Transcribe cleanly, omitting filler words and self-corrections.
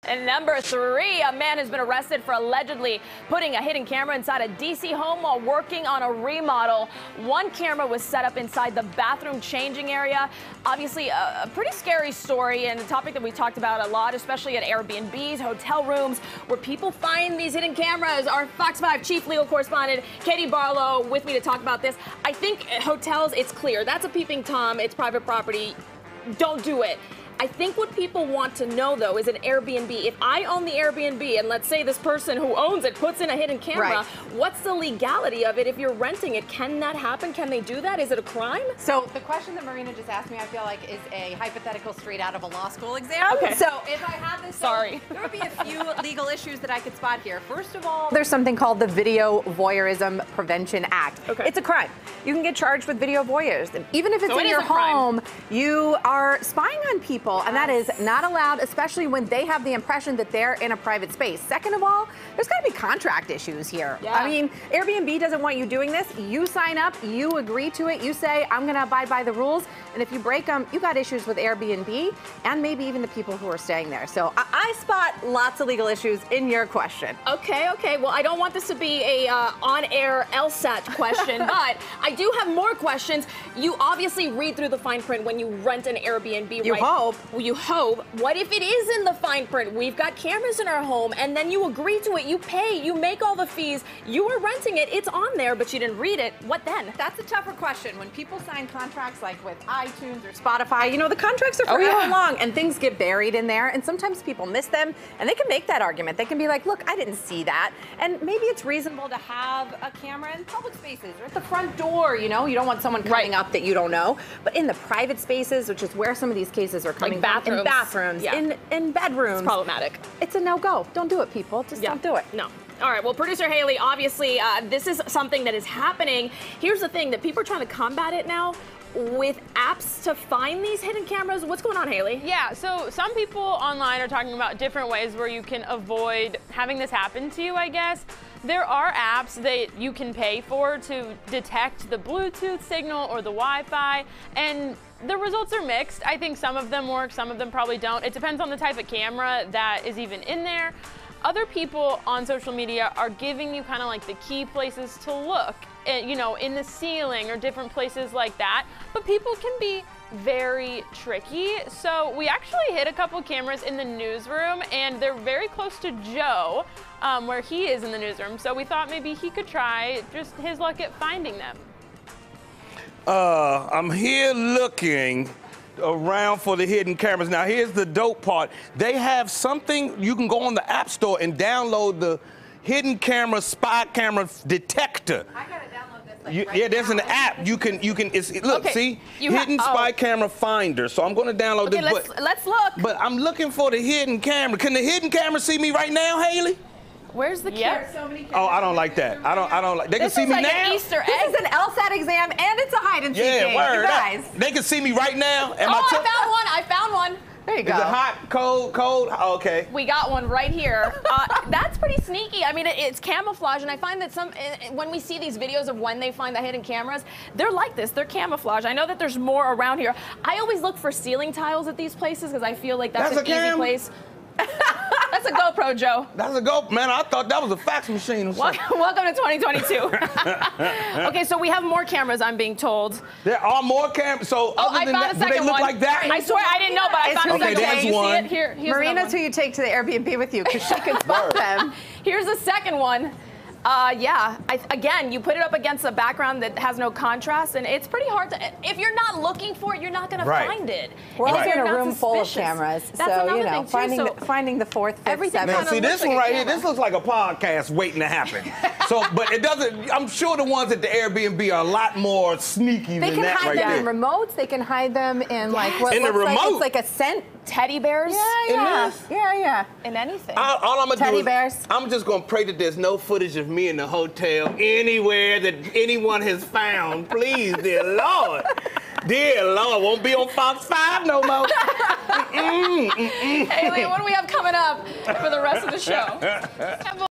And number 3, a man has been arrested for allegedly putting a hidden camera inside a D.C. home while working on a remodel. One camera was set up inside the bathroom changing area. Obviously, a pretty scary story and a topic that we talked about a lot, especially at Airbnbs, hotel rooms, where people find these hidden cameras. Our Fox 5 chief legal correspondent, Katie Barlow, with me to talk about this. I think hotels, it's clear. That's a peeping Tom. It's private property. Don't do it. I think what people want to know, though, is an Airbnb. If I own the Airbnb, and let's say this person who owns it puts in a hidden camera, what's the legality of it if you're renting it? Can that happen? Can they do that? Is it a crime? So the question that Marina just asked me, I feel like, is a hypothetical straight out of a law school exam. Okay. So if I had this, there would be a few legal issues that I could spot here. First of all, there's something called the Video Voyeurism Prevention Act. It's a crime. You can get charged with video voyeurism. Even if it's in your home, you are spying on people. And that is not allowed, especially when they have the impression that they're in a private space. Second of all, there's got to be contract issues here. I mean, Airbnb doesn't want you doing this. You sign up, you agree to it, you say, I'm going to abide by the rules. And if you break them, you got issues with Airbnb and maybe even the people who are staying there. So I spot lots of legal issues in your question. Okay. Well, I don't want this to be a on-air LSAT question, but I do have more questions. You obviously read through the fine print when you rent an Airbnb, You hope. Well, you hope. What if it is in the fine print? We've got cameras in our home, and then you agree to it. You pay. You make all the fees. You are renting it. It's on there, but you didn't read it. What then? That's a tougher question. When people sign contracts like with iTunes or Spotify, you know, the contracts are forever long, and things get buried in there, and sometimes people miss them, and they can make that argument. They can be like, look, I didn't see that. And maybe it's reasonable to have a camera in public spaces or at the front door, you know? You don't want someone coming up that you don't know. But in the private spaces, which is where some of these cases are coming from, in bathrooms, in bedrooms. It's problematic. It's a no-go. Don't do it, people. Just don't do it. No. All right, well, producer Haley, obviously, this is something that is happening. Here's the thing, that people are trying to combat it now with apps to find these hidden cameras. What's going on, Haley? Yeah, so some people online are talking about different ways where you can avoid having this happen to you, I guess. There are apps that you can pay for to detect the Bluetooth signal or the Wi-Fi, and the results are mixed. I think some of them work, some of them probably don't. It depends on the type of camera that is even in there. Other people on social media are giving you kind of like the key places to look, you know, in the ceiling or different places like that. But people can be very tricky. So we actually hid a couple cameras in the newsroom, and they're very close to Joe, where he is in the newsroom. So we thought maybe he could try just his luck at finding them. I'm here looking around for the hidden cameras. Now, here's the dope part. They have something, you can go on the App Store and download the hidden camera, spy camera detector. I gotta download this. Yeah, there's an app. You can. Look, see, hidden spy camera finder. So I'm going to download this. Let's look. But I'm looking for the hidden camera. Can the hidden camera see me right now, Haley? Where's the camera? So many Oh, I don't like that. I don't like. They can see me like now. An Easter egg. This is an LSAT exam, and it's a hide and seek game. Word. You guys. They can see me right now. I found one. There you go. Is it hot, cold, cold? Oh, okay. We got one right here. That's pretty sneaky. I mean, it's camouflage, and I find that when we see these videos of when they find the hidden cameras, they're like this. They're camouflage. I know that there's more around here. I always look for ceiling tiles at these places because I feel like that's an easy place. That's a GoPro, Joe. That's a GoPro. Man, I thought that was a fax machine or something. Welcome to 2022. Okay, so we have more cameras, I'm being told. There are more cameras. So other than that, do they look like that? I swear I didn't know, but I found a second one. You see it? Here's Marina's who you take to the Airbnb with you because she can spot them. Here's the second one. Again, you put it up against a background that has no contrast, and it's pretty hard to. If you're not looking for it, you're not going to find it. We're also in a room full of cameras, so you know, finding the fourth, fifth, seventh. Now, see this one right here. This looks like a podcast waiting to happen. So, but it doesn't. I'm sure the ones at the Airbnb are a lot more sneaky than that right there. They can hide them in remotes. They can hide them in like what in the remote. Like, it's like a scent. Teddy bears? Yeah. In anything. All I'm Teddy bears. I'm just gonna pray that there's no footage of me in the hotel anywhere that anyone has found. Please, dear Lord. Dear Lord, won't be on Fox 5 no more. Haley, what do we have coming up for the rest of the show?